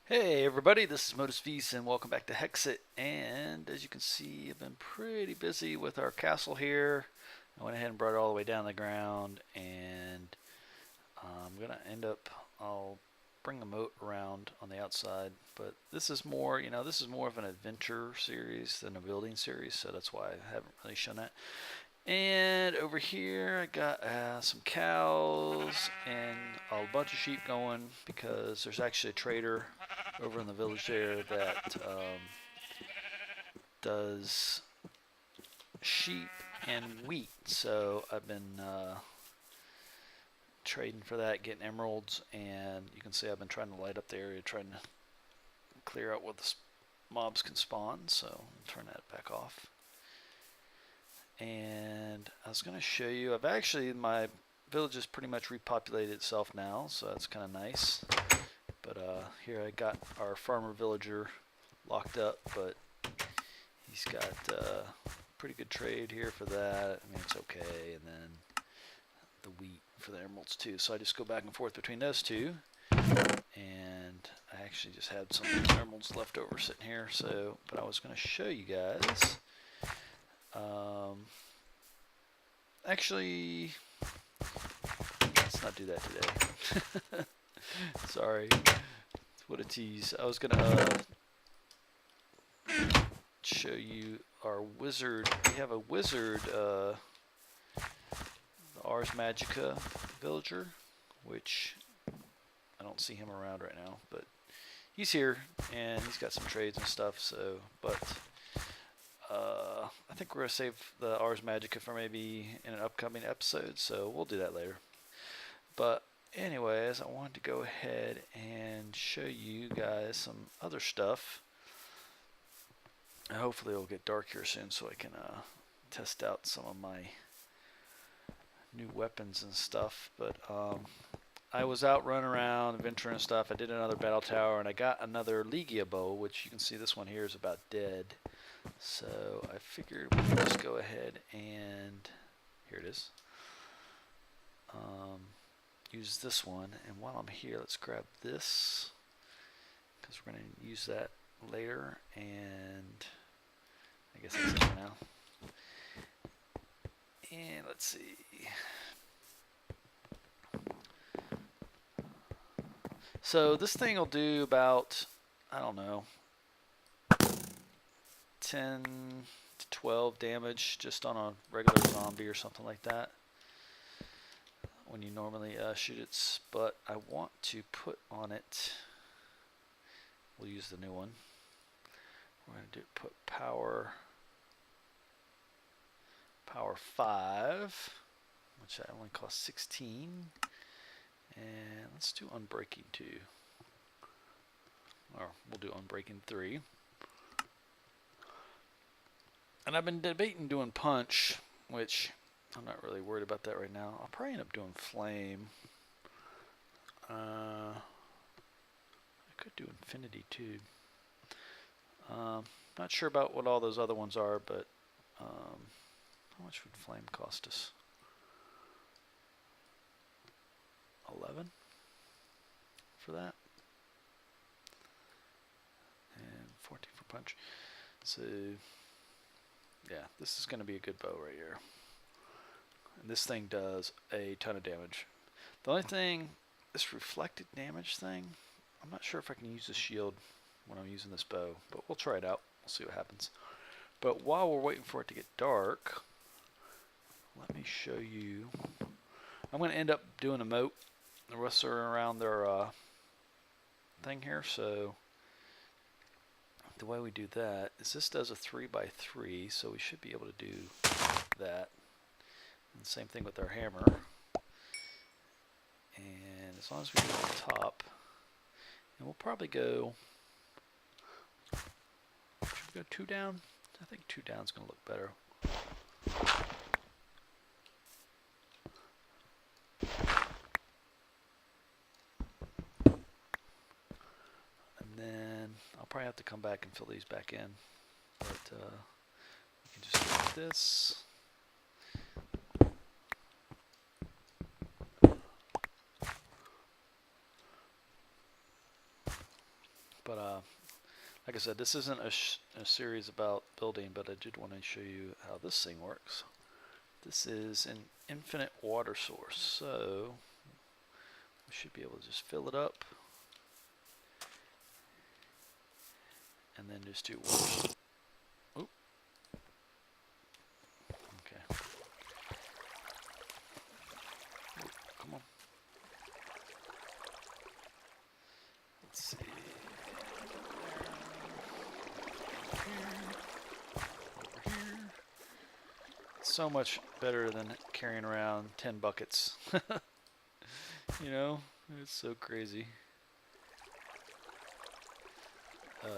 Hey everybody, this is ModusVis and welcome back to Hexxit. And as you can see, I've been pretty busy with our castle here. I went ahead and brought it all the way down the ground, and I'm gonna I'll bring the moat around on the outside, but this is more, this is more of an adventure series than a building series, so that's why I haven't really shown that. And over here I got some cows and a bunch of sheep going because there's actually a trader over in the village there that does sheep and wheat. So I've been trading for that, getting emeralds, and you can see I've been trying to light up the area, trying to clear out where the mobs can spawn. So I'll turn that back off. And I was going to show you, my village has pretty much repopulated itself now, so that's kind of nice. But here I got our farmer villager locked up, but he's got pretty good trade here for that. I mean, it's okay. And then the wheat for the emeralds too. So I just go back and forth between those two. And I actually just had some of those emeralds left over sitting here. So, but I was going to show you guys. Actually, let's not do that today. Sorry. What a tease. I was gonna show you our wizard. We have a wizard, the Ars Magica villager, which I don't see him around right now, but he's here and he's got some trades and stuff. So, but I think we're gonna save the Ars Magica for maybe in an upcoming episode, so we'll do that later. But anyways, I wanted to go ahead and show you guys some other stuff. And hopefully it'll get dark here soon so I can test out some of my new weapons and stuff. But I was out running around, adventuring and stuff. I did another battle tower, and I got another Legia bow, which you can see this one here is about dead. So I figured we'd just go ahead and, here it is, use this one. And while I'm here, let's grab this, because we're going to use that later. And I guess that's it for now. And let's see. So this thing will do about, I don't know, 10 to 12 damage just on a regular zombie or something like that when you normally shoot it. But I want to put on it, we'll use the new one. We're going to put power 5, which only costs 16. And let's do unbreaking 2. Or we'll do unbreaking 3. And I've been debating doing punch, which I'm not really worried about that right now. I'll probably end up doing flame. I could do infinity too. Not sure about what all those other ones are, but how much would flame cost us? 11 for that, and 14 for punch. So yeah, this is going to be a good bow right here. And this thing does a ton of damage. The only thing, this reflected damage thing, I'm not sure if I can use the shield when I'm using this bow, but we'll try it out. We'll see what happens. But while we're waiting for it to get dark, let me show you. I'm going to end up doing a moat. The rest are around their thing here. So the way we do that is this does a 3x3, so we should be able to do that. And the same thing with our hammer. And as long as we get on the top, and we'll probably go, should we go 2 down? I think 2 down is going to look better. And then I'll probably have to come back and fill these back in. But we can just do this. I said, this isn't a series about building, but I did want to show you how this thing works. This is an infinite water source, so we should be able to just fill it up and then just do water. Oop. Okay. Oop, come on. Let's see. Over here. So much better than carrying around 10 buckets. You know, it's so crazy.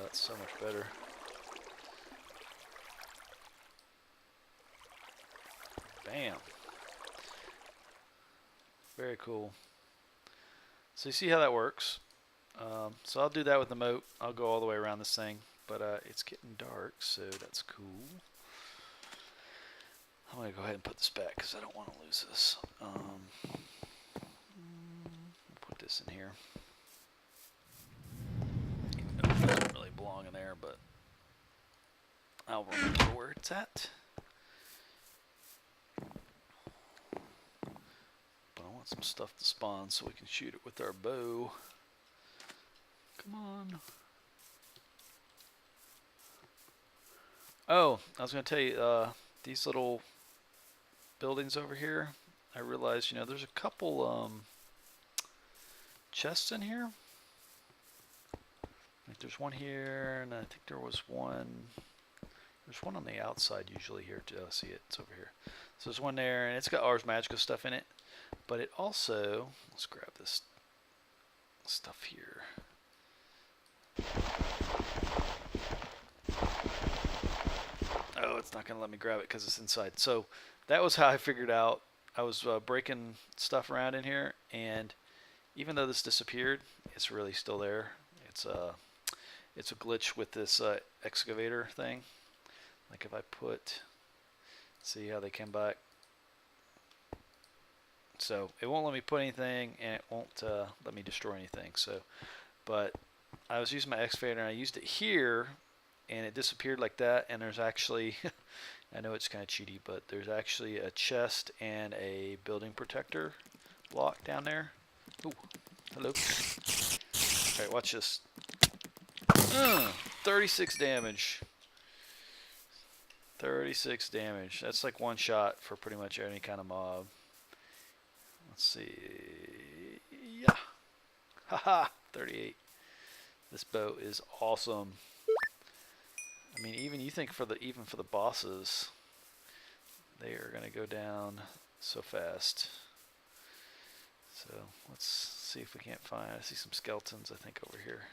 It's so much better. Bam. Very cool. So you see how that works. So I'll do that with the moat. I'll go all the way around this thing, but it's getting dark, so that's cool. I'm going to go ahead and put this back because I don't want to lose this. Put this in here. Even though it doesn't really belong in there, but I'll remember where it's at. But I want some stuff to spawn so we can shoot it with our bow. Come on. Oh, I was going to tell you, these little buildings over here, I realized, you know, there's a couple chests in here. Like there's one here, and I think there was one. There's one on the outside usually here too. I see it. It's over here. So there's one there, and it's got Ars Magica stuff in it. But it also, let's grab this stuff here. Oh, it's not going to let me grab it because it's inside. So that was how I figured out. I was breaking stuff around in here, and even though this disappeared, it's really still there. It's a glitch with this excavator thing. Like if I put, see how they came back. So it won't let me put anything, and it won't let me destroy anything. So, but I was using my excavator, and I used it here, and it disappeared like that. And there's actually, I know it's kind of cheaty, but there's actually a chest and a building protector block down there. Ooh, hello. All right, watch this. 36 damage. 36 damage. That's like one shot for pretty much any kind of mob. Let's see. Yeah. Haha. 38. This bow is awesome. I mean, even you think for the bosses, they are gonna go down so fast. So let's see if we can't find. I see some skeletons. I think over here.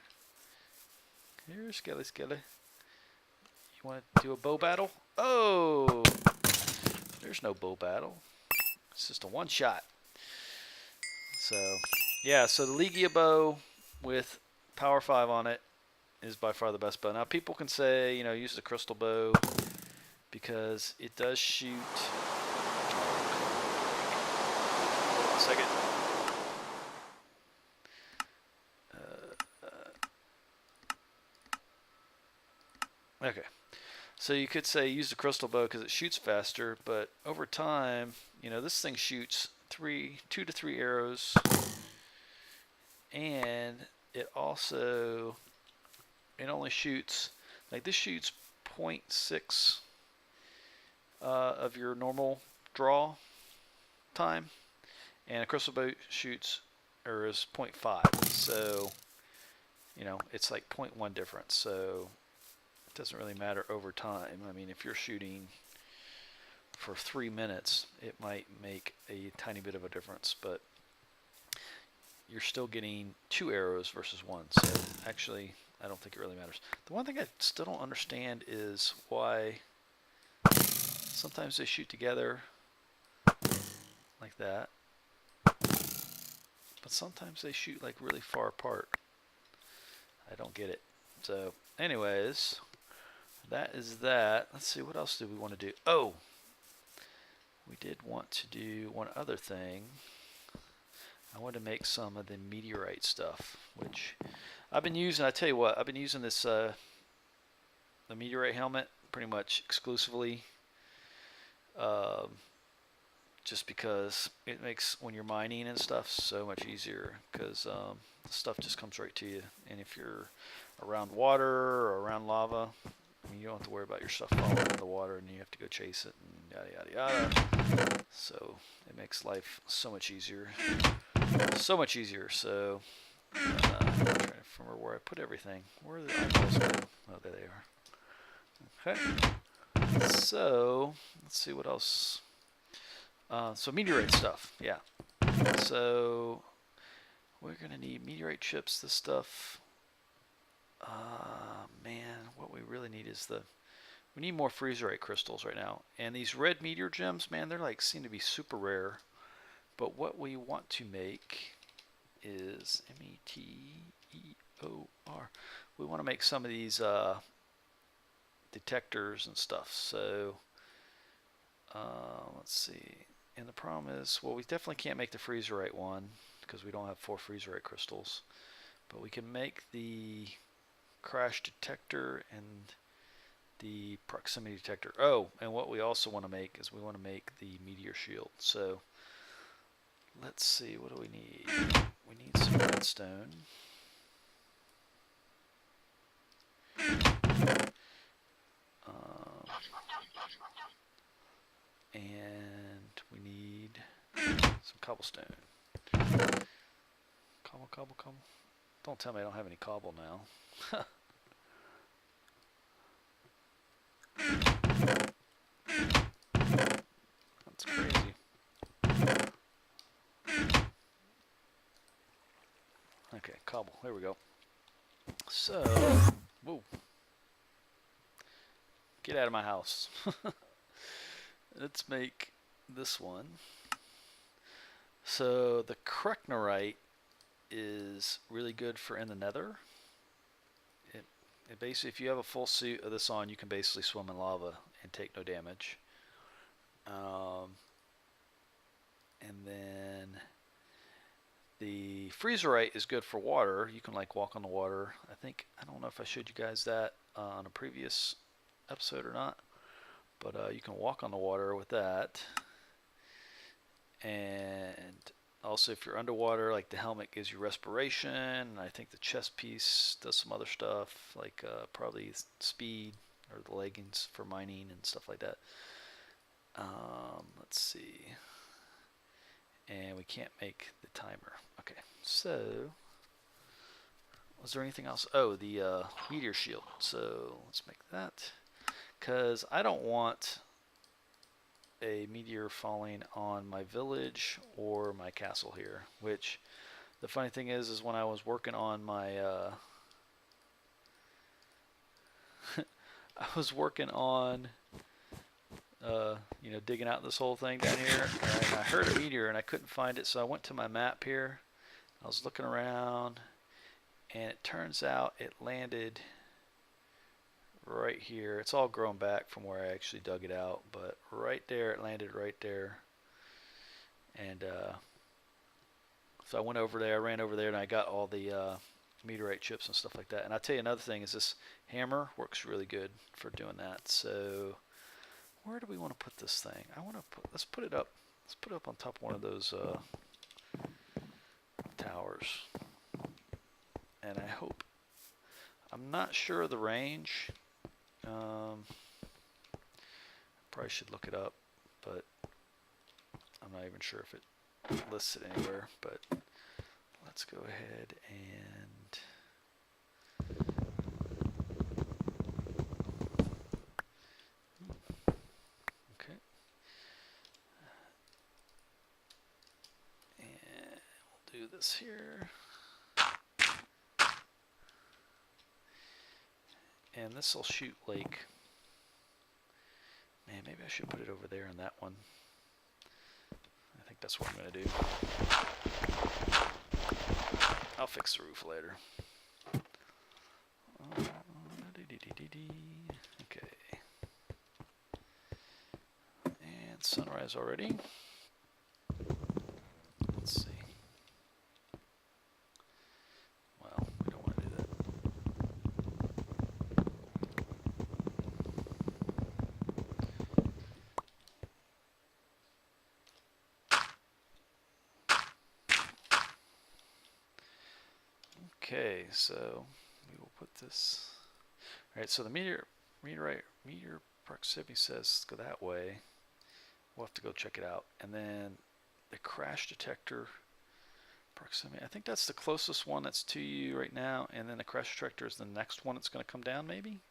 Here, skelly. You want to do a bow battle? Oh, there's no bow battle. It's just a one shot. So yeah, so the Legia bow with power 5 on it is by far the best bow. Now people can say, you know, use the crystal bow because it does shoot. Hold on a second. Okay, so you could say use the crystal bow because it shoots faster, but over time, you know, this thing shoots 2 to 3 arrows, and it only shoots, like this shoots 0.6 of your normal draw time, and a crystal bow shoots or is 0.5, so you know it's like 0.1 difference. So it doesn't really matter over time. I mean, if you're shooting for 3 minutes, it might make a tiny bit of a difference, but you're still getting 2 arrows versus 1. So actually, I don't think it really matters. The one thing I still don't understand is why sometimes they shoot together like that, but sometimes they shoot like really far apart. I don't get it. So anyways, that is that. Let's see, what else do we want to do? Oh, we did want to do one other thing. I want to make some of the meteorite stuff, which I've been using. I tell you what, I've been using this the meteorite helmet pretty much exclusively. Just because it makes, when you're mining and stuff, so much easier, because the stuff just comes right to you. And if you're around water or around lava, I mean, you don't have to worry about your stuff falling in the water and you have to go chase it and yada yada yada. So it makes life so much easier. So much easier. So I'm trying to remember where I put everything. Where are the eyeballs go? Oh, there they are. Okay. So let's see what else. So meteorite stuff, yeah. So we're gonna need meteorite chips. This stuff. Man, what we really need is we need more freezerite crystals right now. And these red meteor gems, man, they're like seem to be super rare. But what we want to make is Meteor. We want to make some of these detectors and stuff. So let's see. And the problem is, well, we definitely can't make the freezerite one because we don't have 4 freezerite crystals. But we can make the crash detector and the proximity detector. Oh, and what we also want to make is we want to make the Meteor Shield. So let's see, what do we need? We need some redstone. And we need some cobblestone. Cobble, cobble, cobble. Don't tell me I don't have any cobble now. That's crazy. Okay, cobble. There we go. So, whoa. Get out of my house. Let's make this one. So the Kreknorite is really good for in the nether. It basically, if you have a full suit of this on, you can basically swim in lava and take no damage. And then the freezerite is good for water. You can like walk on the water. I don't know if I showed you guys that on a previous episode or not, but you can walk on the water with that. And also, if you're underwater, like the helmet gives you respiration. And I think the chest piece does some other stuff, like probably speed, or the leggings for mining and stuff like that. Let's see. And we can't make the timer. Okay, so was there anything else? Oh, the Meteor Shield. So let's make that, because I don't want a meteor falling on my village or my castle here. Which the funny thing is when I was working on my I was working on digging out this whole thing down here, and I heard a meteor and I couldn't find it, so I went to my map here. I was looking around, and it turns out it landed right here. It's all grown back from where I actually dug it out, but right there, it landed right there. And so I went over there, I ran over there, and I got all the meteorite chips and stuff like that. And I'll tell you another thing is this hammer works really good for doing that. So where do we want to put this thing? Let's put it up on top of one of those towers. And I hope, I'm not sure of the range. Probably should look it up, but I'm not even sure if it lists it anywhere. But let's go ahead and okay, and we'll do this here. And this will shoot like, man, maybe I should put it over there in that one. I think that's what I'm going to do. I'll fix the roof later. Okay. And sunrise already. Let's see. Well, we don't want to do that. Okay, so we will put this. All right, so the meteor proximity says go that way. We'll have to go check it out. And then the crash detector proximity, I think that's the closest one that's to you right now, and then the crash detector is the next one that's going to come down, maybe?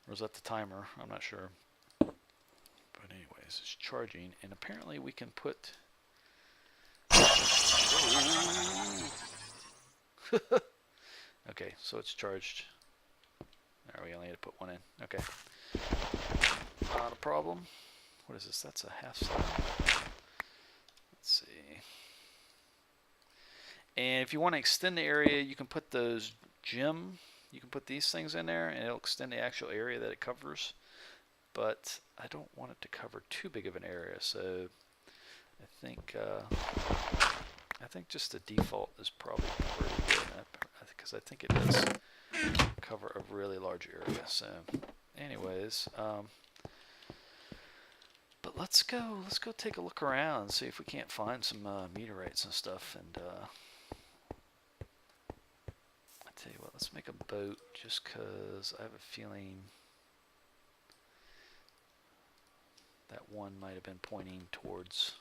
Or is that the timer? I'm not sure. But anyways, it's charging, and apparently we can put... Okay, so it's charged. There, we only need to put one in. Okay. Not a problem. What is this? That's a half slab. Let's see. And if you want to extend the area, you can put those you can put these things in there, and it'll extend the actual area that it covers. But I don't want it to cover too big of an area, so I think just the default is probably pretty good, because I think it does cover a really large area. So, anyways, but let's go take a look around and see if we can't find some meteorites and stuff. And I tell you what, let's make a boat, just because I have a feeling that one might have been pointing towards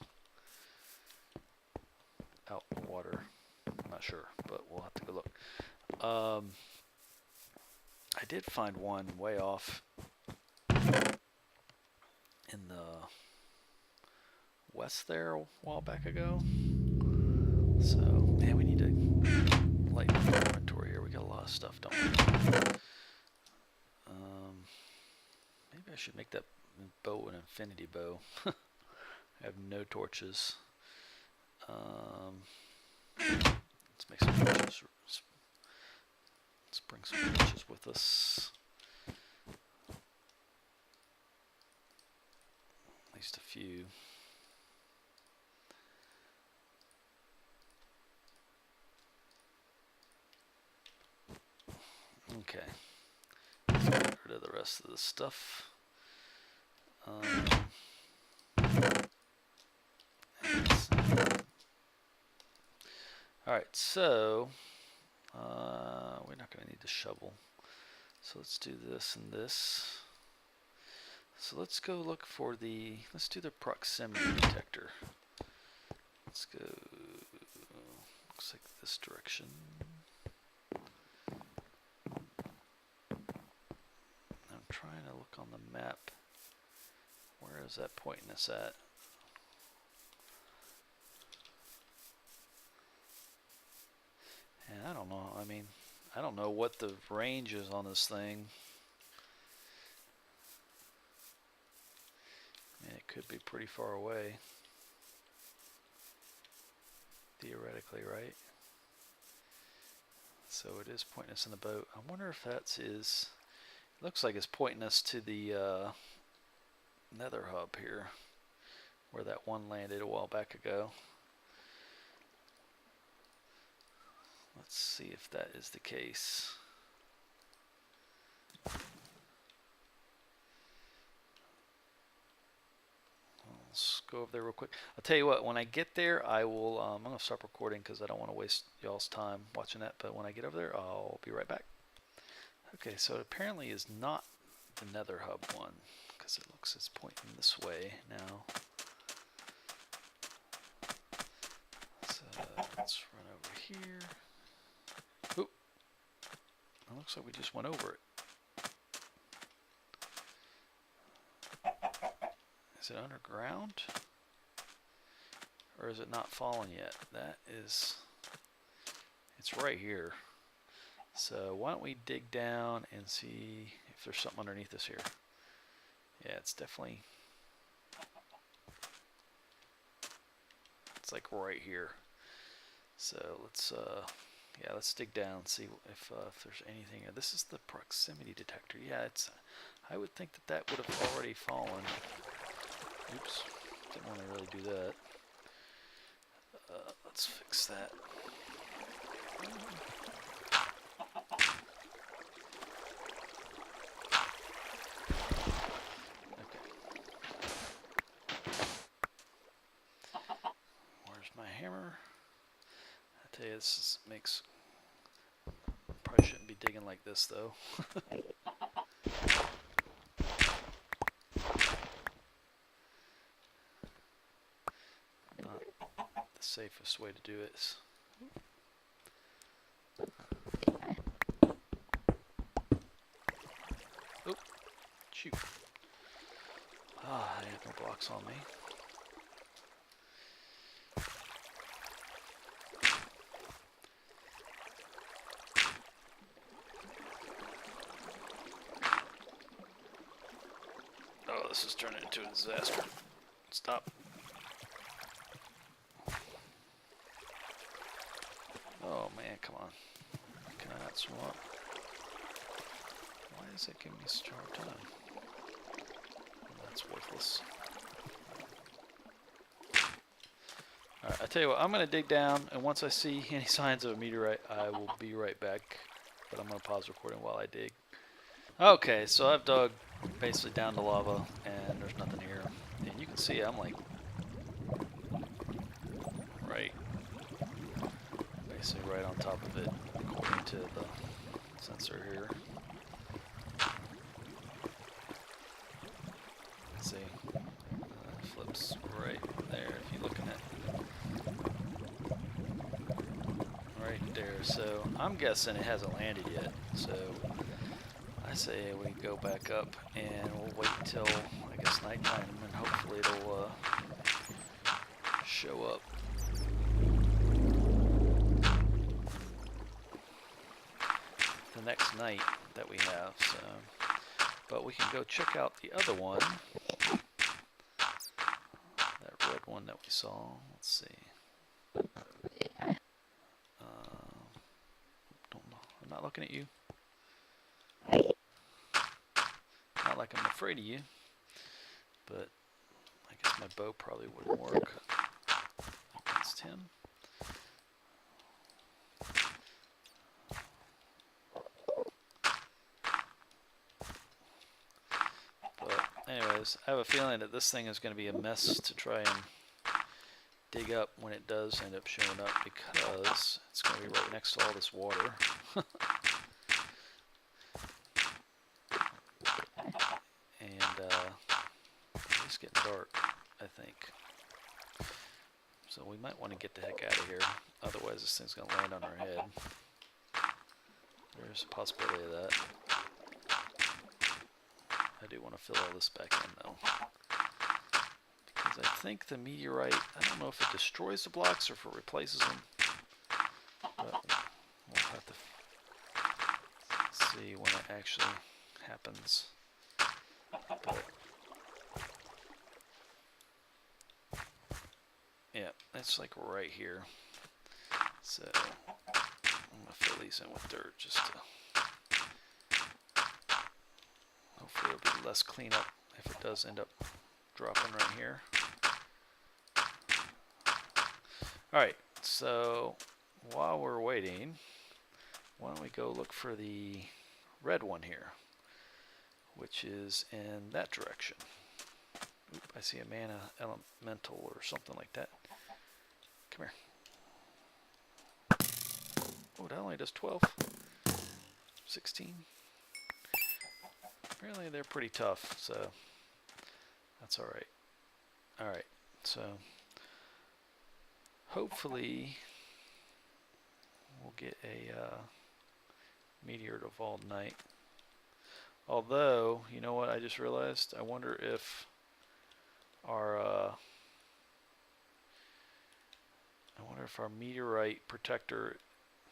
out in the water. I'm not sure, but we'll have to go look. I did find one way off in the west there a while back ago. So, man, we need to lighten up our inventory here. We got a lot of stuff, don't we? Maybe I should make that bow an infinity bow. I have no torches. Let's make some torches. Let's bring some torches with us. At least a few. Okay. Let's get rid of the rest of the stuff. Alright, so we're not going to need the shovel. So let's do this and this. So let's go look for let's do the proximity detector. Let's go, looks like this direction. I'm trying to look on the map. Where is that pointing us at? And I don't know. I mean, I don't know what the range is on this thing. I mean, it could be pretty far away. Theoretically, right? So it is pointing us in the boat. I wonder if that's his... Looks like it's pointing us to the nether hub here, where that one landed a while back ago. Let's see if that is the case. Let's go over there real quick. I'll tell you what, when I get there, I will, I'm going to stop recording because I don't want to waste y'all's time watching that, but when I get over there, I'll be right back. Okay, so it apparently is not the nether hub one, because it looks it's pointing this way now. So let's run over here. Oop. It looks like we just went over it. Is it underground? Or is it not fallen yet? That is, it's right here. So why don't we dig down and see if there's something underneath us here. Yeah, it's definitely, it's like right here. So let's, yeah, let's dig down and see if there's anything. This is the proximity detector. Yeah, it's, I would think that that would have already fallen. Oops, didn't want to really do that. Let's fix that. Okay. Where's my hammer? I tell you, this makes Probably shouldn't be digging like this though. Not the safest way to do it. Oop, shoot. Ah, I have no blocks on me. Oh, this is turning into a disaster. Stop. Oh man, come on. Can I not swim up? Why is it giving me such a hard time? That's worthless. Alright, I tell you what, I'm going to dig down, and once I see any signs of a meteorite, I will be right back. But I'm going to pause recording while I dig. Okay, so I've dug basically down to lava, and there's nothing here. And you can see I'm like basically right on top of it, according to the sensor here. Let's see, flips right there if you're looking at right there. So I'm guessing it hasn't landed yet. So I say we go back up and we'll wait till I guess nighttime, and hopefully it'll show up. The next night that we have, so but we can go check out the other one, that red one that we saw. Let's see. Don't know. I'm not looking at you. Not like I'm afraid of you, but I guess my bow probably wouldn't work against him. Anyways, I have a feeling that this thing is going to be a mess to try and dig up when it does end up showing up, because it's going to be right next to all this water. And it's getting dark, I think. So we might want to get the heck out of here. Otherwise this thing's going to land on our head. There's a possibility of that. I do want to fill all this back in though, because I think the meteorite, I don't know if it destroys the blocks or if it replaces them, but we'll have to see when it actually happens. But yeah, it's like right here. So I'm gonna fill these in with dirt just to hopefully it'll be less cleanup if it does end up dropping right here. Alright, so while we're waiting, why don't we go look for the red one here, which is in that direction. Oop, I see a mana elemental or something like that. Come here. Oh, that only does 12. 16. Apparently they're pretty tough, so that's alright. Alright, so hopefully we'll get a meteor to fall tonight. Although, you know what I just realized? I wonder if our meteorite protector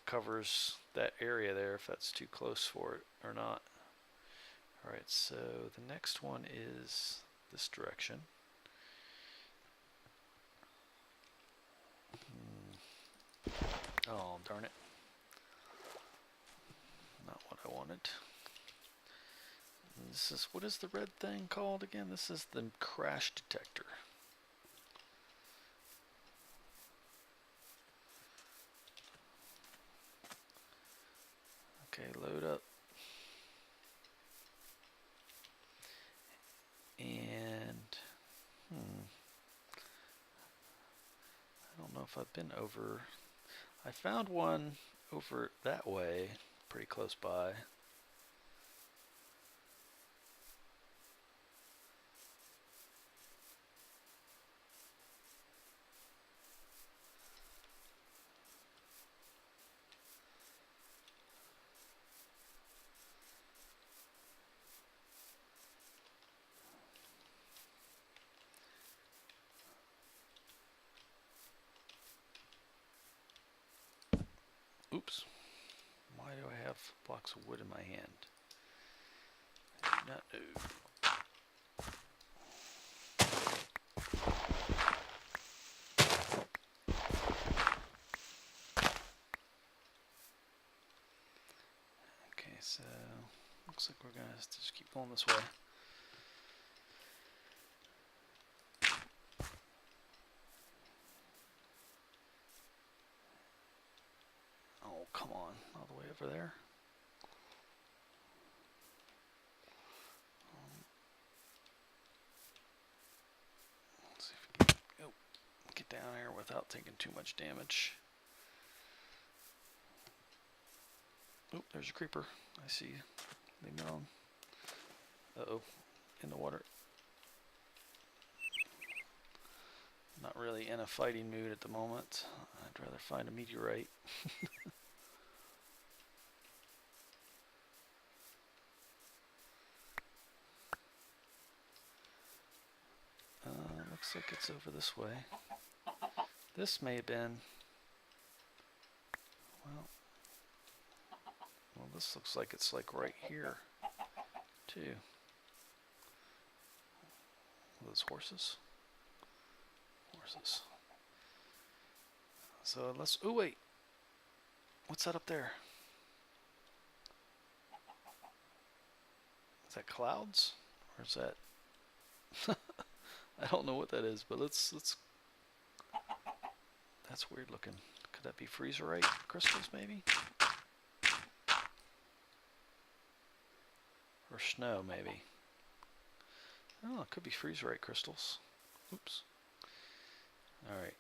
covers that area there, if that's too close for it or not. Alright, so the next one is this direction. Oh, darn it. Not what I wanted. This is, what is the red thing called again? This is the crash detector. Okay, load up. And I don't know if I've been over. I found one over that way, pretty close by. Oops. Why do I have blocks of wood in my hand? I do not know. Okay, so looks like we're gonna have to just keep going this way. Oh, come on, all the way over there. Let's see if we can get down here without taking too much damage. Oh, there's a creeper. I see you. Leave me alone. Uh-oh, in the water. Not really in a fighting mood at the moment. I'd rather find a meteorite. Looks like it's over this way. This may have been, well, this looks like it's like right here, too. Those horses? Horses. So let's, oh wait, what's that up there? Is that clouds? Or is that, I don't know what that is, but let's, that's weird looking. Could that be freezerite crystals maybe? Or snow maybe? Oh, it could be freezerite crystals. Oops. Alright.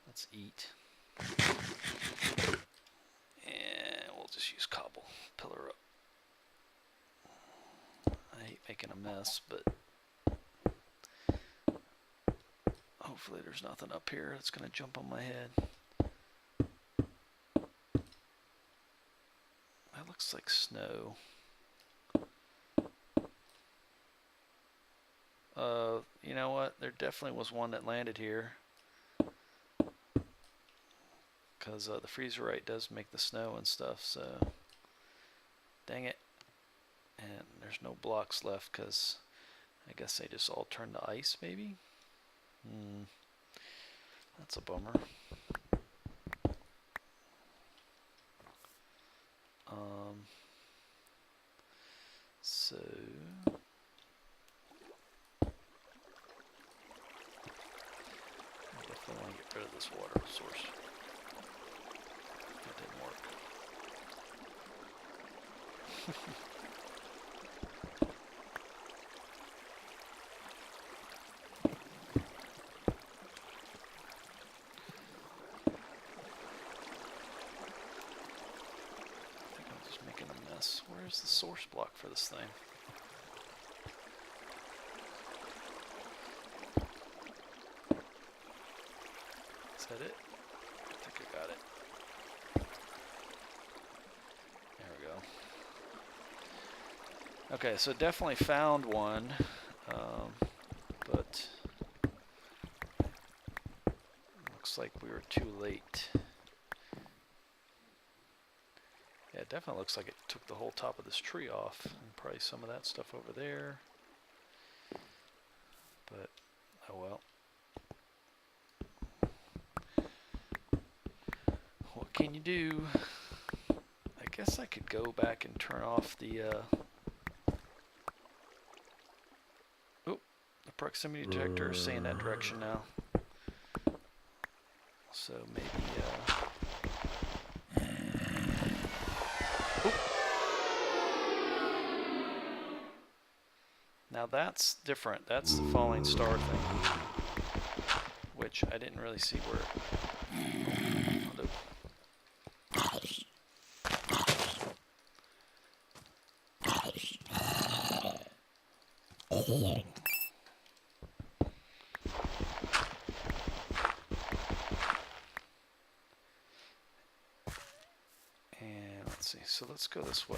Let's eat. And we'll just use cobble. Pillar up. I hate making a mess, but hopefully there's nothing up here that's going to jump on my head. That looks like snow. You know what? There definitely was one that landed here. Because the freezerite does make the snow and stuff, so dang it. And there's no blocks left because I guess they just all turned to ice maybe? That's a bummer. So I definitely want to get rid of this water source. That didn't work. Where's the source block for this thing? Is that it? I think I got it. There we go. Okay, so definitely found one, but looks like we were too late. Yeah, it definitely looks like it took the whole top of this tree off, and probably some of that stuff over there. But, oh well. What can you do? I guess I could go back and turn off the, oh, the proximity detector is saying that direction now. So maybe, now that's different. That's the falling star thing, which I didn't really see where. And let's see, so let's go this way.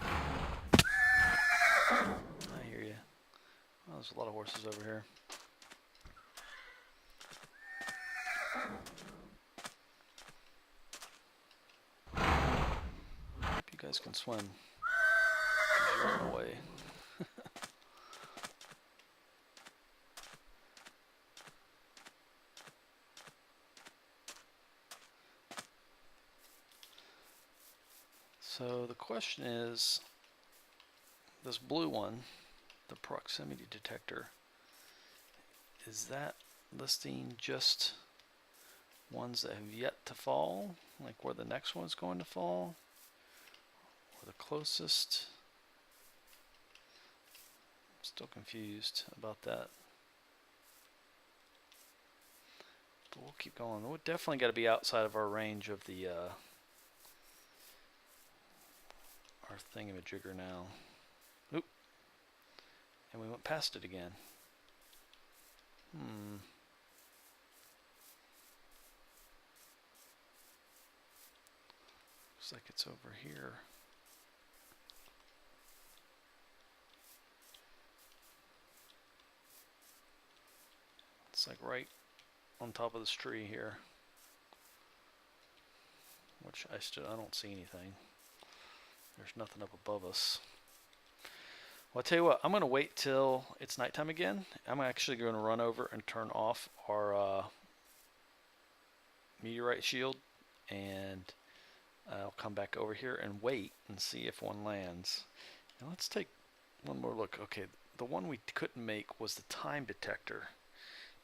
I hear you. Oh, there's a lot of horses over here. Hope you guys can swim. You're in the way. So the question is, this blue one, the proximity detector, is that listing just ones that have yet to fall, like where the next one's going to fall, or the closest? I'm still confused about that. But we'll keep going. We're definitely got to be outside of our range of the our thingamajigger now. Oop. And we went past it again. Looks like it's over here. It's like right on top of this tree here. Which I don't see anything. There's nothing up above us. Well, I'll tell you what, I'm going to wait till it's nighttime again. I'm actually going to run over and turn off our meteorite shield, and I'll come back over here and wait and see if one lands. Now let's take one more look. Okay, the one we couldn't make was the time detector.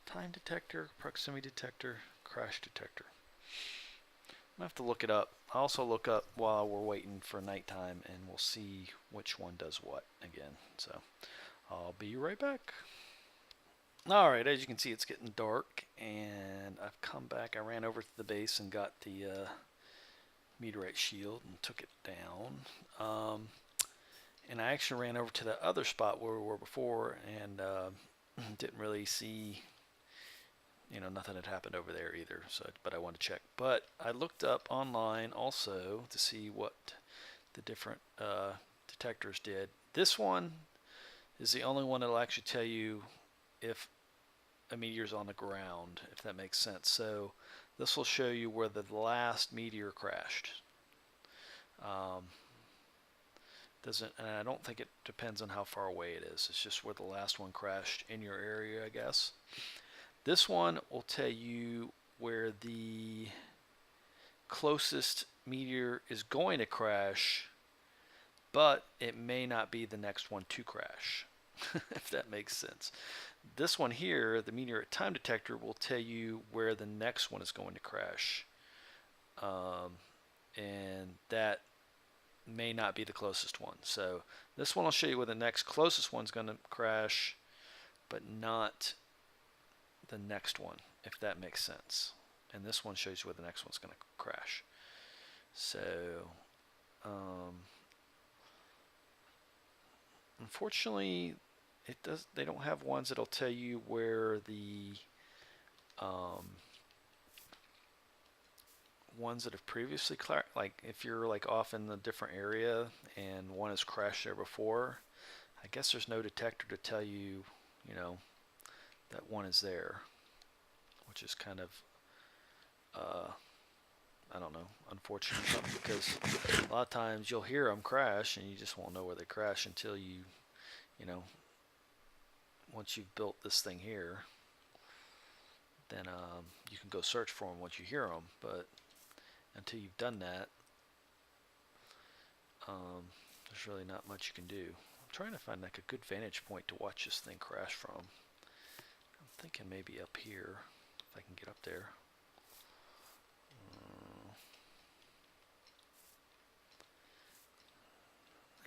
Time detector, proximity detector, crash detector. I'm going to have to look it up. I'll also look up while we're waiting for nighttime, and we'll see which one does what again. So I'll be right back. Alright, as you can see, it's getting dark, and I've come back. I ran over to the base and got the meteorite shield and took it down. And I actually ran over to the other spot where we were before, and didn't really see, nothing had happened over there either. So, but I wanted to check. But I looked up online also to see what the different detectors did. This one is the only one that'll actually tell you if a meteor's on the ground, if that makes sense. So this will show you where the last meteor crashed. And I don't think it depends on how far away it is. It's just where the last one crashed in your area, I guess. This one will tell you where the closest meteor is going to crash, but it may not be the next one to crash, if that makes sense. This one here, the meteor time detector, will tell you where the next one is going to crash. And that may not be the closest one. So this one will show you where the next closest one's going to crash, but not the next one, if that makes sense. And this one shows you where the next one's going to crash. So unfortunately, they don't have ones that'll tell you where the ones that have previously like if you're like off in a different area and one has crashed there before, I guess there's no detector to tell you, that one is there, which is kind of I don't know, unfortunate, because a lot of times you'll hear them crash and you just won't know where they crash until you once you've built this thing here, then you can go search for them once you hear them. But until you've done that, there's really not much you can do. I'm trying to find like a good vantage point to watch this thing crash from. I'm thinking maybe up here, if I can get up there.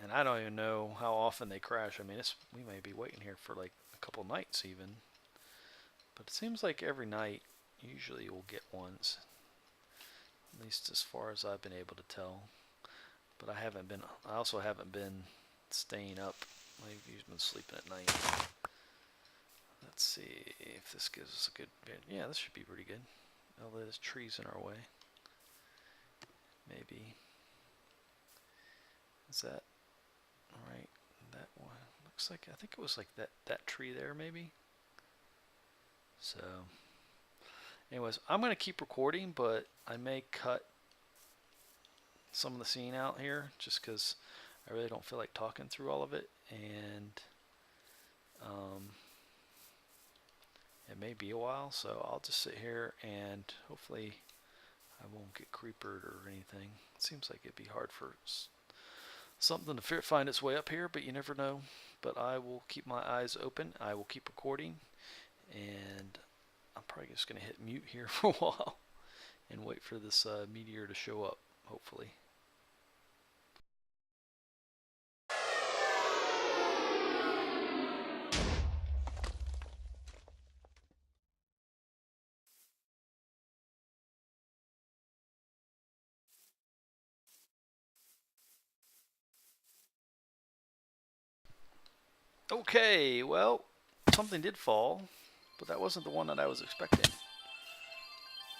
And I don't even know how often they crash. I mean, we may be waiting here for like a couple nights even. But it seems like every night, usually we'll get ones. at least as far as I've been able to tell. But I also haven't been staying up. I've been sleeping at night. Let's see if this gives us a good, yeah, this should be pretty good. Although there's trees in our way. Maybe. Is that alright? That one looks like, I think it was like that tree there maybe. So anyways, I'm going to keep recording, but I may cut some of the scene out here just because I really don't feel like talking through all of it, and it may be a while, so I'll just sit here and hopefully I won't get creepered or anything. It seems like it'd be hard for something to find its way up here, but you never know. But I will keep my eyes open. I will keep recording, and I'm probably just going to hit mute here for a while and wait for this meteor to show up, hopefully. Okay, well, something did fall, but that wasn't the one that I was expecting.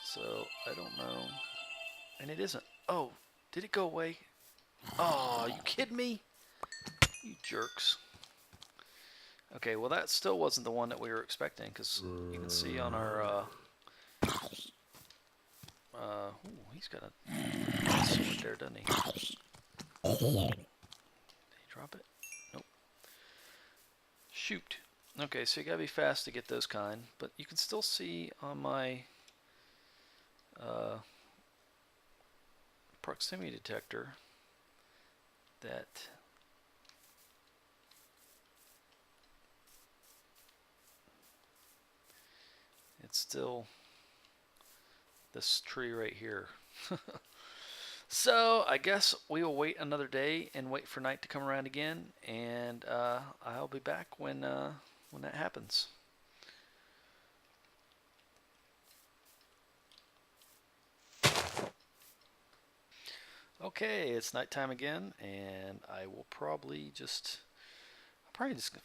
So, I don't know. And it isn't. Oh, did it go away? Oh, you kidding me? You jerks. Okay, well that still wasn't the one that we were expecting, because you can see on our, ooh, he's got a sword there, doesn't he? Did he drop it? Nope. Shoot. Okay, so you gotta be fast to get those kind, but you can still see on my proximity detector that it's still this tree right here. So I guess we will wait another day and wait for night to come around again, and I'll be back when that happens. Okay, it's nighttime again, and I will probably just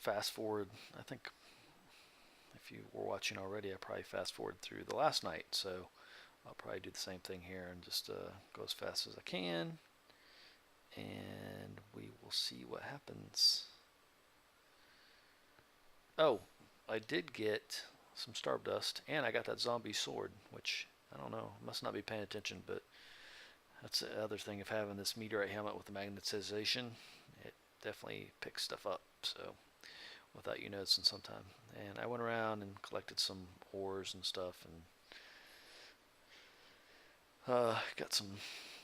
fast forward. I think if you were watching already, I probably fast forward through the last night, so I'll probably do the same thing here and just go as fast as I can, and we will see what happens. Oh, I did get some Stardust, and I got that zombie sword, which, I don't know, must not be paying attention, but that's the other thing of having this meteorite helmet with the magnetization. It definitely picks stuff up, so without you noticing sometime. And I went around and collected some ores and stuff, and got some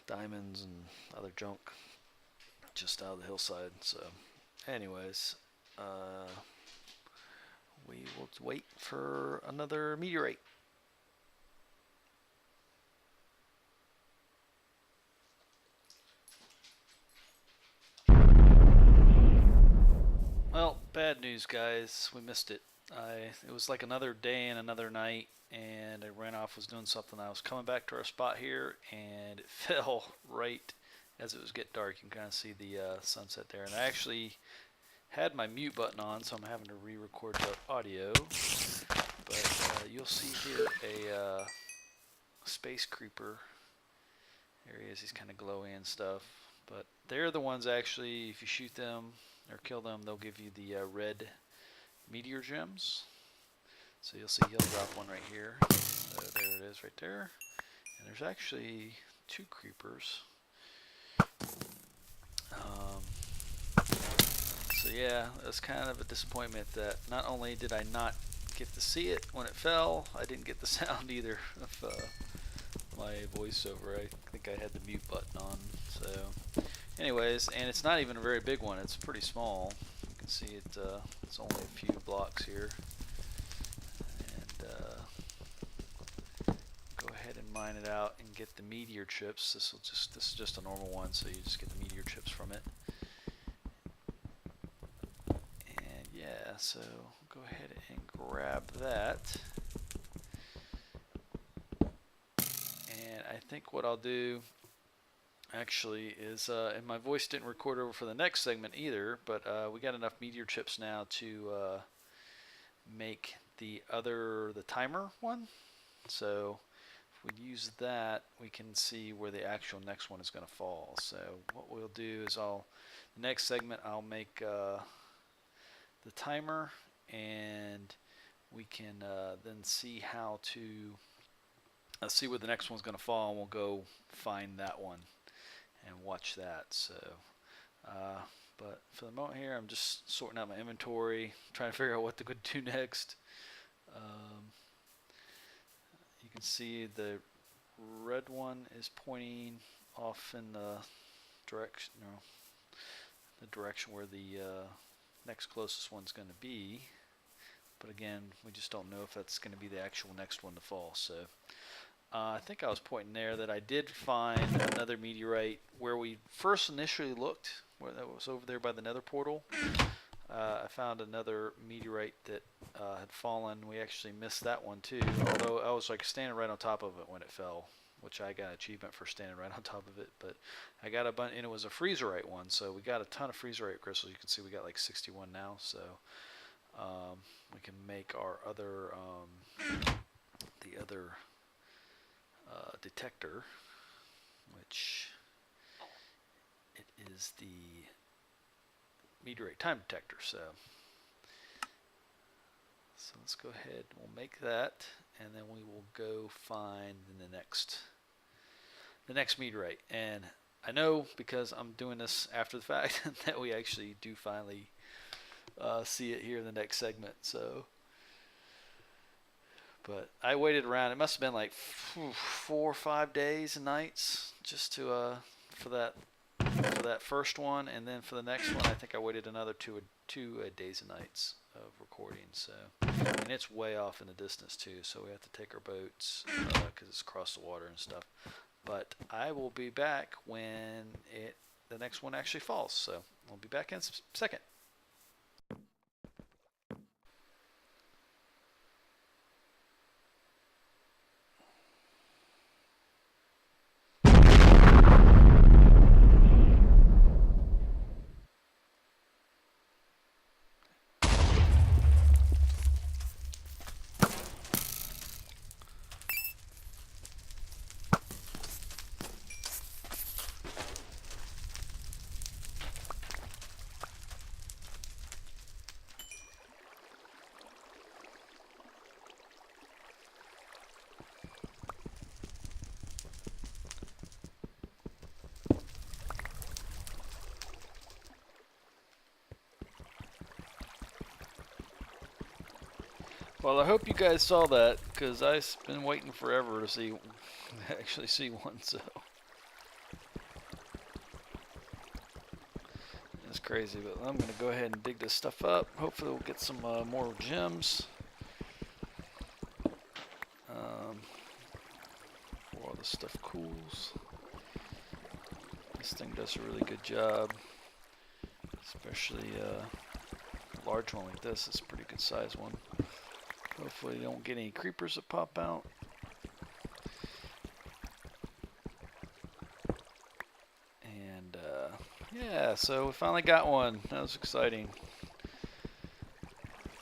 diamonds and other junk just out of the hillside. So anyways, we will wait for another meteorite. Well, bad news, guys. We missed it. It was like another day and another night, and I ran off, was doing something. I was coming back to our spot here, and it fell right as it was getting dark. You can kind of see the sunset there. And I actually had my mute button on, so I'm having to re-record the audio. But you'll see here a space creeper. There he is. He's kind of glowy and stuff. But they're the ones actually, if you shoot them or kill them, they'll give you the red meteor gems. So you'll see he'll drop one right here. So there it is right there. And there's actually two creepers. So yeah, it's kind of a disappointment that not only did I not get to see it when it fell, I didn't get the sound either of my voiceover. I think I had the mute button on. So anyways, and it's not even a very big one. It's pretty small. You can see it. It's only a few blocks here. And go ahead and mine it out and get the meteor chips. This is just a normal one, so you just get the meteor chips from it. And yeah, so go ahead and grab that. And I think what I'll do actually is, and my voice didn't record over for the next segment either, but we got enough meteor chips now to make the timer one. So if we use that, we can see where the actual next one is going to fall. So what we'll do is the next segment I'll make the timer, and we can then see how to see where the next one's going to fall, and we'll go find that one and watch that. So but for the moment here, I'm just sorting out my inventory, trying to figure out what to do next. You can see the red one is pointing off in the direction, the direction where the next closest one's going to be. But again, we just don't know if that's going to be the actual next one to fall. So I think I was pointing there that I did find another meteorite where we first initially looked, where that was over there by the nether portal. I found another meteorite that had fallen. We actually missed that one too, although I was like standing right on top of it when it fell, which I got an achievement for standing right on top of it. But I got a bunch, and it was a freezerite one, so we got a ton of freezerite crystals. You can see we got like 61 now, so we can make our other the other detector, which it is the meteorite time detector. So let's go ahead, we'll make that, and then we will go find the next meteorite. And I know, because I'm doing this after the fact, that we actually do finally see it here in the next segment. So but I waited around, it must have been like 4 or 5 days and nights just to for that first one, and then for the next one I think I waited another two days and nights of recording. So, and it's way off in the distance too, so we have to take our boats because it's across the water and stuff. But I will be back when the next one actually falls. So I'll be back in a second. Well, I hope you guys saw that, because I've been waiting forever to actually see one. So it's crazy, but I'm gonna go ahead and dig this stuff up. Hopefully, we'll get some more gems before all this stuff cools. This thing does a really good job, especially a large one like this. It's a pretty good size one. Hopefully you don't get any creepers that pop out. And yeah, so we finally got one. That was exciting.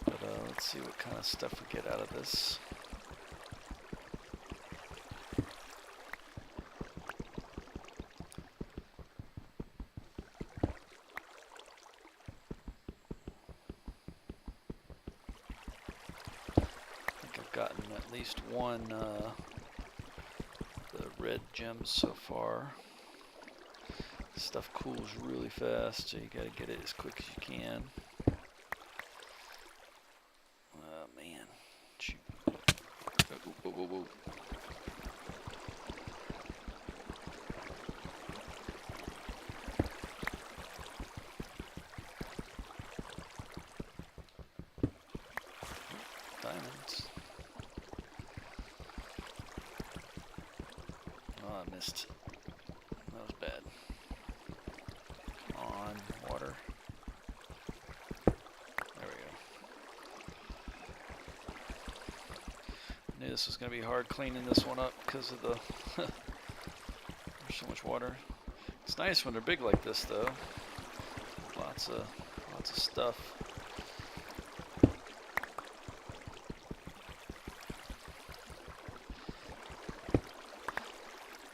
But let's see what kind of stuff we get out of this. Gotten at least one the red gems so far. Stuff cools really fast, so you gotta get it as quick as you can. Oh man, shoot. Whoa, whoa, whoa. Diamonds. Oh, I missed. That was bad. Come on, water. There we go. I knew this was going to be hard cleaning this one up because of the so much water. It's nice when they're big like this, though. Lots of stuff.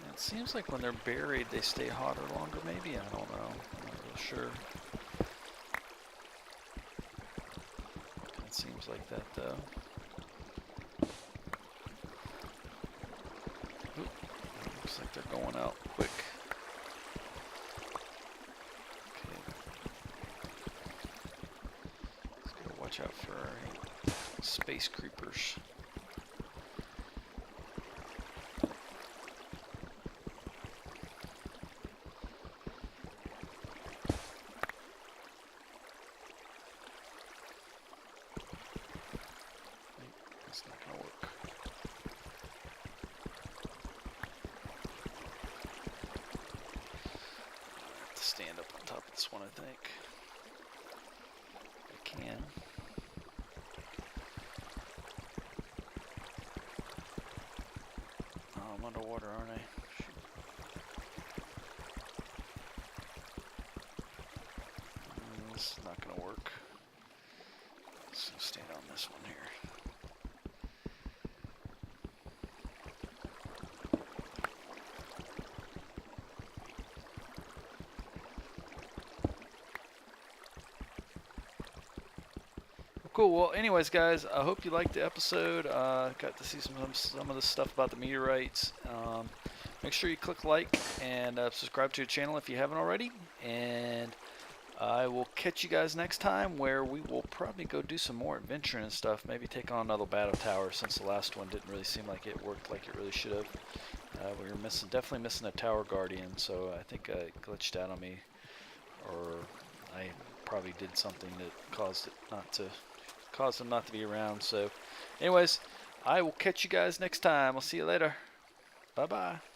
It seems like when they're buried, they stay hotter longer. Maybe, I don't know. I'm not real sure. It seems like that, though. Oop, looks like they're going out quick. Watch out for space creepers. It's not gonna work. I have to stand up on top of this one, I think. I can. I'm underwater, aren't I? Shoot. This is not going to work. Let's stand on this one here. Cool. Well, anyways, guys, I hope you liked the episode. Got to see some of the stuff about the meteorites. Make sure you click like and subscribe to the channel if you haven't already. And I will catch you guys next time, where we will probably go do some more adventuring and stuff. Maybe take on another BattleTower, since the last one didn't really seem like it worked like it really should have. We were definitely missing a tower guardian, so I think it glitched out on me, or I probably did something that caused them not to be around. So anyways, I will catch you guys next time. I'll see you later. Bye bye.